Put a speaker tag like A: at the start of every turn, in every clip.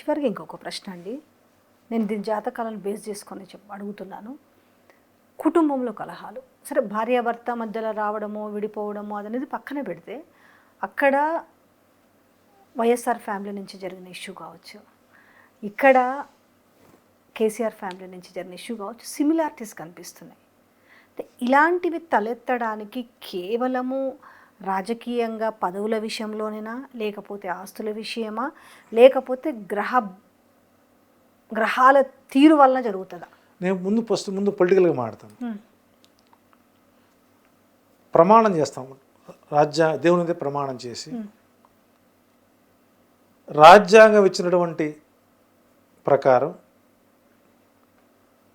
A: చివరిగా ఇంకొక ప్రశ్న అండి. నేను దీని జాతకాలను బేస్ చేసుకొని అడుగుతున్నాను. కుటుంబంలో కలహాలు సరే, భార్యాభర్త మధ్యలో రావడము విడిపోవడము అదనేది పక్కన పెడితే, అక్కడ వైఎస్ఆర్ ఫ్యామిలీ నుంచి జరిగిన ఇష్యూ కావచ్చు, ఇక్కడ కేసీఆర్ ఫ్యామిలీ నుంచి జరిగిన ఇష్యూ కావచ్చు, సిమిలారిటీస్ కనిపిస్తున్నాయి. ఇలాంటివి తలెత్తడానికి కేవలము రాజకీయంగా పదవుల విషయంలోనేనా, లేకపోతే ఆస్తుల విషయమా, లేకపోతే గ్రహాల తీరు వలన జరుగుతుందా?
B: నేను ముందు పొలిటికల్గా మాట్లాడతాను. ప్రమాణం చేస్తాము, దేవుని మీద ప్రమాణం చేసి రాజ్యాంగం ఇచ్చినటువంటి ప్రకారం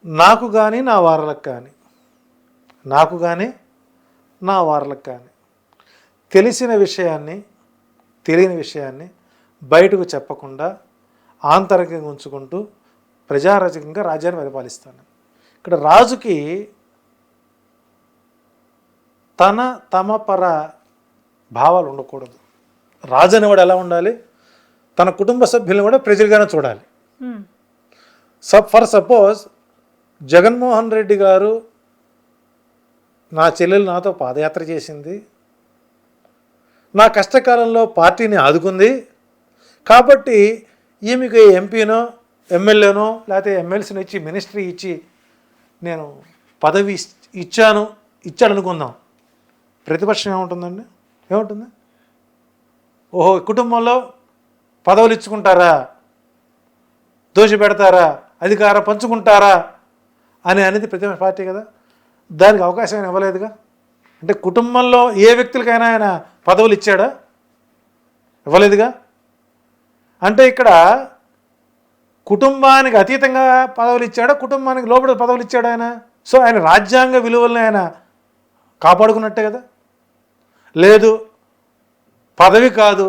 B: నాకు కానీ నా వారలకు కానీ తెలిసిన విషయాన్ని తెలియని విషయాన్ని బయటకు చెప్పకుండా ఆంతరికంగా ఉంచుకుంటూ ప్రజారాజకంగా రాజ్యాన్ని పరిపాలిస్తాను. ఇక్కడ రాజుకి తమ పర భావాలు ఉండకూడదు. రాజు అనేవాడు ఎలా ఉండాలి, తన కుటుంబ సభ్యులను కూడా ప్రజలుగానే చూడాలి. ఫర్ సపోజ్ జగన్మోహన్ రెడ్డి గారు, నా చెల్లెలు నాతో పాదయాత్ర చేసింది, నా కష్టకాలంలో పార్టీని ఆదుకుంది, కాబట్టి ఈమెకి ఎంపీనో ఎమ్మెల్యేనో లేకపోతే ఎమ్మెల్సీని ఇచ్చి మినిస్ట్రీ ఇచ్చి నేను పదవి ఇచ్చాడు అనుకుందాం. ప్రతిపక్షం ఏముంటుంది? ఓహో, కుటుంబంలో పదవులు ఇచ్చుకుంటారా, దోషి పెడతారా, అధికారం పంచుకుంటారా అనేది ప్రతిపక్ష పార్టీ కదా. దానికి అవకాశం ఆయన ఇవ్వలేదుగా. అంటే కుటుంబంలో ఏ వ్యక్తులకైనా ఆయన పదవులు ఇచ్చాడా? ఇవ్వలేదుగా. అంటే ఇక్కడ కుటుంబానికి అతీతంగా పదవులు ఇచ్చాడా, కుటుంబానికి లోపల పదవులు ఇచ్చాడా ఆయన? సో ఆయన రాజ్యాంగ విలువలను ఆయన కాపాడుకున్నట్టే కదా. లేదు, పదవి కాదు,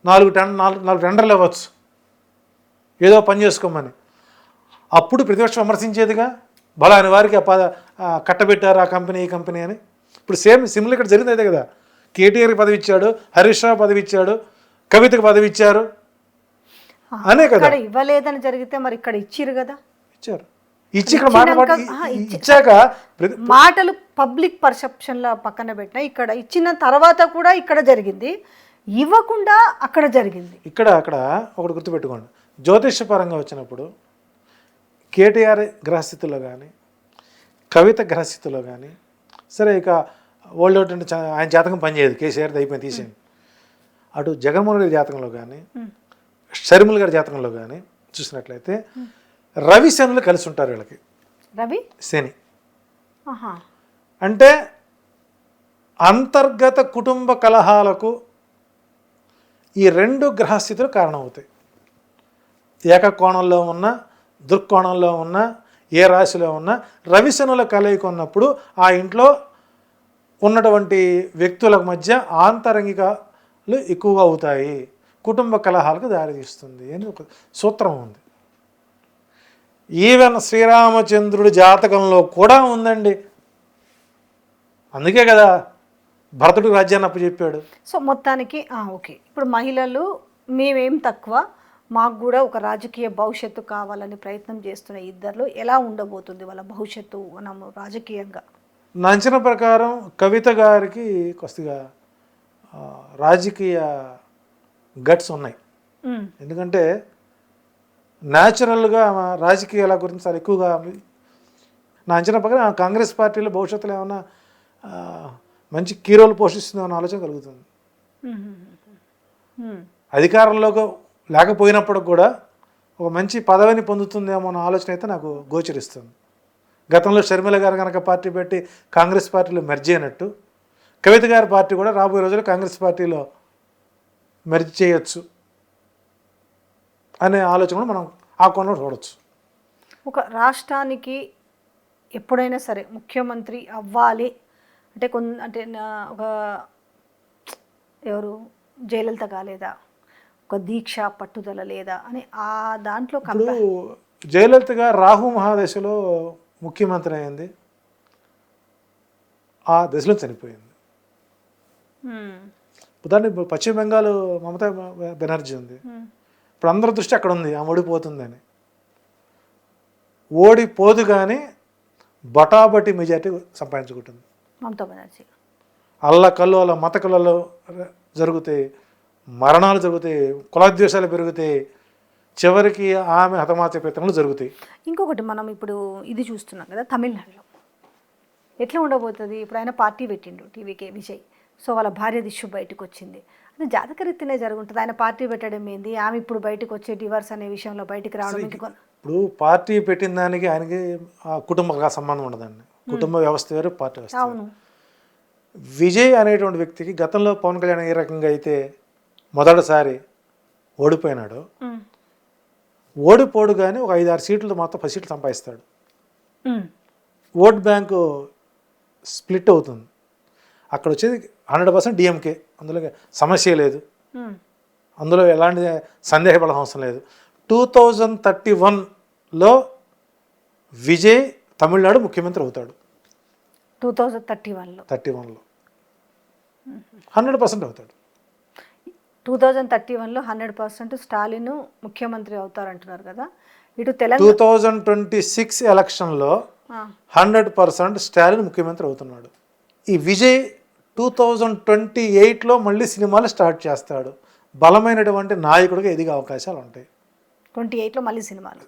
B: 4 టెండర్లు ఇవ్వచ్చు ఏదో పని చేసుకోమని, అప్పుడు ప్రతిపక్షం విమర్శించేదిగా. బలాని వారికి కట్టబెట్టారు ఆ కంపెనీ ఈ కంపెనీ అని. ఇప్పుడు సిమిలర్ ఇక్కడ జరిగింది అదే కదా. కేటీఆర్కి పదవి ఇచ్చాడు, హరీష్ రావు పదవి ఇచ్చాడు, కవితకు పదవి ఇచ్చారు అనే కదా.
A: ఇవ్వలేదని జరిగితే మరి ఇక్కడ ఇచ్చిరు కదా.
B: ఇచ్చారు, ఇచ్చి ఇక్కడ ఇచ్చాక
A: మాటలు పబ్లిక్ పర్సెప్షన్ల పక్కన పెట్టినా ఇక్కడ ఇచ్చిన తర్వాత కూడా ఇక్కడ జరిగింది, ఇవ్వకుండా అక్కడ జరిగింది.
B: అక్కడ ఒకటి గుర్తుపెట్టుకోండి, జ్యోతిష్యపరంగా వచ్చినప్పుడు కేటీఆర్ గ్రహస్థితిలో కానీ కవిత గ్రహస్థితిలో కానీ సరే, ఇక ఓల్డ్ అవుట్ అంటే ఆయన జాతకం పనిచేయదు, కేసీఆర్ది అయిపోయింది తీసేయండి. అటు జగన్మోహన్ రెడ్డి జాతకంలో కానీ షర్మిల గారి జాతకంలో కానీ చూసినట్లయితే రవి శనులు కలిసి ఉంటారు వీళ్ళకి.
A: రవి
B: శని అంటే అంతర్గత కుటుంబ కలహాలకు ఈ 2 గ్రహస్థితులు కారణమవుతాయి. ఏకకోణంలో ఉన్న దుర్కోణంలో ఉన్న ఏ రాశిలో ఉన్నా రవిశనుల కలయిక ఉన్నప్పుడు ఆ ఇంట్లో ఉన్నటువంటి వ్యక్తుల మధ్య ఆంతరంగికాలు ఎక్కువగా అవుతాయి, కుటుంబ కలహాలకు దారితీస్తుంది అని ఒక సూత్రం ఉంది. ఈవెన్ శ్రీరామచంద్రుడి జాతకంలో కూడా ఉందండి. అందుకే కదా భరతుడు రాజ్యాన్ని అప్పచెప్పాడు.
A: సో మొత్తానికి ఓకే, ఇప్పుడు మహిళలు మేమేం తక్కువ, మాకు కూడా ఒక రాజకీయ భవిష్యత్తు కావాలని ప్రయత్నం చేస్తున్న ఇద్దరిలో ఎలా ఉండబోతుంది వాళ్ళ భవిష్యత్తు మనము రాజకీయంగా?
B: నా అంచనా ప్రకారం కవిత గారికి కొద్దిగా రాజకీయ గట్స్ ఉన్నాయి. ఎందుకంటే న్యాచురల్గా రాజకీయాల గురించి చాలా ఎక్కువగా నా అంచనా ప్రకారం కాంగ్రెస్ పార్టీలో భవిష్యత్తులో ఏమైనా మంచి కీ రోల్ పోషిస్తుందో అన్న ఆలోచన కలుగుతుంది. అధికారంలోకి లేకపోయినప్పుడు కూడా ఒక మంచి పదవిని పొందుతుందేమో అన్న ఆలోచన అయితే నాకు గోచరిస్తుంది. గతంలో షర్మిల గారు కనుక పార్టీ పెట్టి కాంగ్రెస్ పార్టీలో మెర్జ్ అయినట్టు కవిత గారి పార్టీ కూడా రాబోయే రోజుల్లో కాంగ్రెస్ పార్టీలో మెర్జ్ చేయొచ్చు అనే ఆలోచన కూడా మనం ఆ కోణంలో చూడవచ్చు.
A: ఒక రాష్ట్రానికి ఎప్పుడైనా సరే ముఖ్యమంత్రి అవ్వాలి అంటే ఒక ఎవరు జయలలిత కాలేదా, ఒక దీక్ష పట్టుదల లేదా అని ఆ దాంట్లో
B: జయలలిత గారు రాహు మహాదశలో ముఖ్యమంత్రి అయింది, ఆ దశలో చనిపోయింది. ఉదాహరణ పశ్చిమ బెంగాల్ మమతా బెనర్జీ ఉంది, ఇప్పుడు అందరి దృష్టి అక్కడ ఉంది, ఆమె ఓడిపోతుందని. ఓడిపోదు కానీ బటాబటి మెజార్టీ సంపాదించుకుంటుంది.
A: మమతా బెనర్జీ
B: అల్లకల్లు అలా మత కళ్ళలో జరుగుతాయి, మరణాలు జరుగుతాయి, కులద్వేషాలు పెరుగుతాయి, చివరికి ఆమె హతమార్చే ప్రయత్నాలు జరుగుతాయి.
A: ఇంకొకటి మనం ఇప్పుడు ఇది చూస్తున్నాం కదా తమిళనాడులో ఎట్లా ఉండబోతుంది. ఇప్పుడు ఆయన పార్టీ పెట్టిండు టీవీకే విజయ్, సో వాళ్ళ భార్య దిష్యు బయటకు వచ్చింది. అది జాతకరీత్యానే జరుగుతుంది. ఆయన పార్టీ పెట్టడం ఏంది, ఆమె ఇప్పుడు బయటకు వచ్చే డివర్స్ అనే విషయంలో బయటికి రావడం
B: ఇప్పుడు పార్టీ పెట్టిన దానికి ఆయనకి ఆ కుటుంబ సంబంధం ఉండదండి. కుటుంబ వ్యవస్థ వేరు, పార్టీ వ్యవస్థ వేరు.
A: అవును.
B: విజయ్ అనేటువంటి వ్యక్తికి గతంలో పవన్ కళ్యాణ్ ఏ రకంగా అయితే మొదటిసారి ఓడిపోయినాడు, ఓడిపోడు కానీ ఒక 5-6 సీట్లు మొత్తం 10 సీట్లు సంపాదిస్తాడు. ఓట్ బ్యాంకు స్ప్లిట్ అవుతుంది. అక్కడ వచ్చేది 100% డిఎంకే, అందులో సమస్య లేదు, అందులో ఎలాంటి సందేహపడ అవసరం లేదు. 2031లో విజయ్ తమిళనాడు ముఖ్యమంత్రి అవుతాడు.
A: 2031లో
B: 100% అవుతాడు.
A: 2031లో 100% స్టాలిన్ ముఖ్యమంత్రి అవుతారంటున్నారు కదా. ఇటు తెలంగాణ
B: 2026 ఎలక్షన్లో 100% స్టాలిన్ ముఖ్యమంత్రి అవుతున్నాడు. ఈ విజయ్ 2028లో మళ్ళీ సినిమాలు స్టార్ట్ చేస్తాడు. బలమైనటువంటి నాయకుడిగా ఎదిగే అవకాశాలు ఉంటాయి.
A: 28లో మళ్ళీ సినిమాలు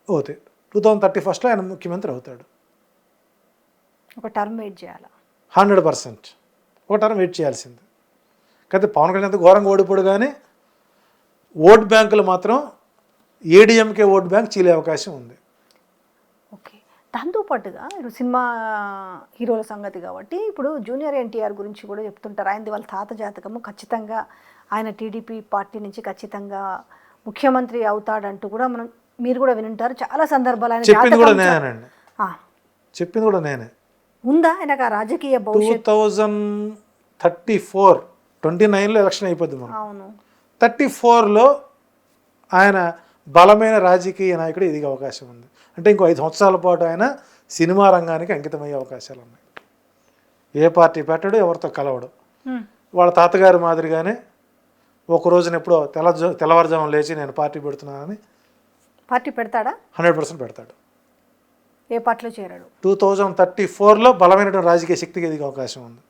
B: అవుతాయి. 2031లో ఆయన ముఖ్యమంత్రి అవుతాడు.
A: ఒక టర్మ్ వెయిట్ చేయాలి.
B: 100% ఒక టర్మ్ వెయిట్ చేయాల్సింది. కాకపోతే పవన్ కళ్యాణ్ అంత ఘోరంగా ఓడిపోడు కానీ ఓట్ బ్యాంకులు మాత్రం ఏడీఎంకే ఓట్ బ్యాంక్ చీలే అవకాశం ఉంది.
A: ఓకే, దాంతోపాటుగా ఇప్పుడు సినిమా హీరోల సంగతి కాబట్టి ఇప్పుడు జూనియర్ ఎన్టీఆర్ గురించి కూడా చెప్తుంటారు. ఆయనది వాళ్ళ తాత జాతకము, ఖచ్చితంగా ఆయన టీడీపీ పార్టీ నుంచి ఖచ్చితంగా ముఖ్యమంత్రి అవుతాడంటూ కూడా మీరు కూడా వినుంటారు చాలా సందర్భాలు. ఆయన
B: చెప్పింది కూడా నేనేనండి, చెప్పింది కూడా నేనే.
A: ఉందా ఆయనకు ఆ రాజకీయ భవిష్యత్తు?
B: 29లో ఎలక్షన్ అయిపోద్ది మనం.
A: అవును.
B: 34లో ఆయన బలమైన రాజకీయ నాయకుడు ఎదిగే అవకాశం ఉంది. అంటే ఇంకో 5 సంవత్సరాల పాటు ఆయన సినిమా రంగానికి అంకితమయ్యే అవకాశాలు ఉన్నాయి. ఏ పార్టీ పెట్టడు, ఎవరితో కలవడు. వాళ్ళ తాతగారి మాదిరిగానే ఒక రోజున ఎప్పుడో తెల్లవారుజామున లేచి నేను పార్టీ పెడుతున్నానని
A: పార్టీ పెడతాడా?
B: 100% పెడతాడు.
A: ఏ పార్టీలో చేరాడు?
B: 2034లో బలమైనటువంటి రాజకీయ శక్తికి ఎదిగే అవకాశం ఉంది.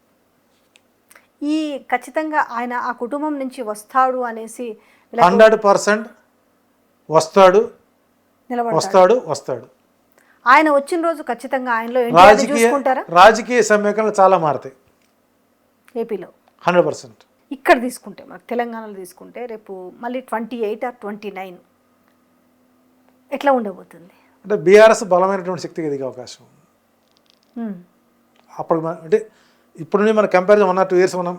A: ఈ ఖచ్చితంగా ఆయన ఆ కుటుంబం నుంచి వస్తాడు అనేసి
B: 100% వస్తాడు.
A: ఆయన వచ్చిన రోజు ఖచ్చితంగా ఆయనలో
B: రాజకీయ సమీకరణలు చాలా మారుతాయి
A: ఏపీలో
B: 100%.
A: ఇక్కడ తీసుకుంటే మనకు తెలంగాణలో తీసుకుంటే రేపు మళ్ళీ 28 or 29 ఎట్లా ఉండబోతుంది
B: అంటే బీఆర్ఎస్ బలమైనటువంటి శక్తికి ఎదిగే అవకాశం ఉంది. అప్పుడు అంటే ఇప్పుడు మన కంపారిజన్ 1 or 2 years మనం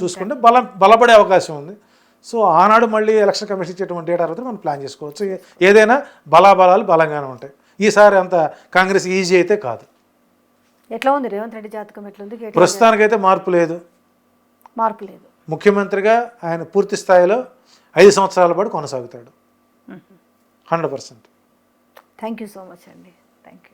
B: చూసుకుంటే బలపడే అవకాశం ఉంది. సో ఆనాడు మళ్ళీ ఎలక్షన్ కమిషన్ ఇచ్చేటువంటి డేటా తర్వాత మనం ప్లాన్ చేసుకోవచ్చు. ఏదైనా బలాబలాలు బలంగానే ఉంటాయి. ఈసారి అంత కాంగ్రెస్ ఈజీ అయితే కాదు.
A: ఎట్లా ఉంది రేవంత్ రెడ్డి జాతకం? ఎట్లుంది?
B: ప్రస్తుతానికైతే మార్పు లేదు. ముఖ్యమంత్రిగా ఆయన పూర్తి స్థాయిలో 5 సంవత్సరాల పాటు కొనసాగుతాడు 100%.
A: థ్యాంక్ యూ సో మచ్ అండి. Thank you.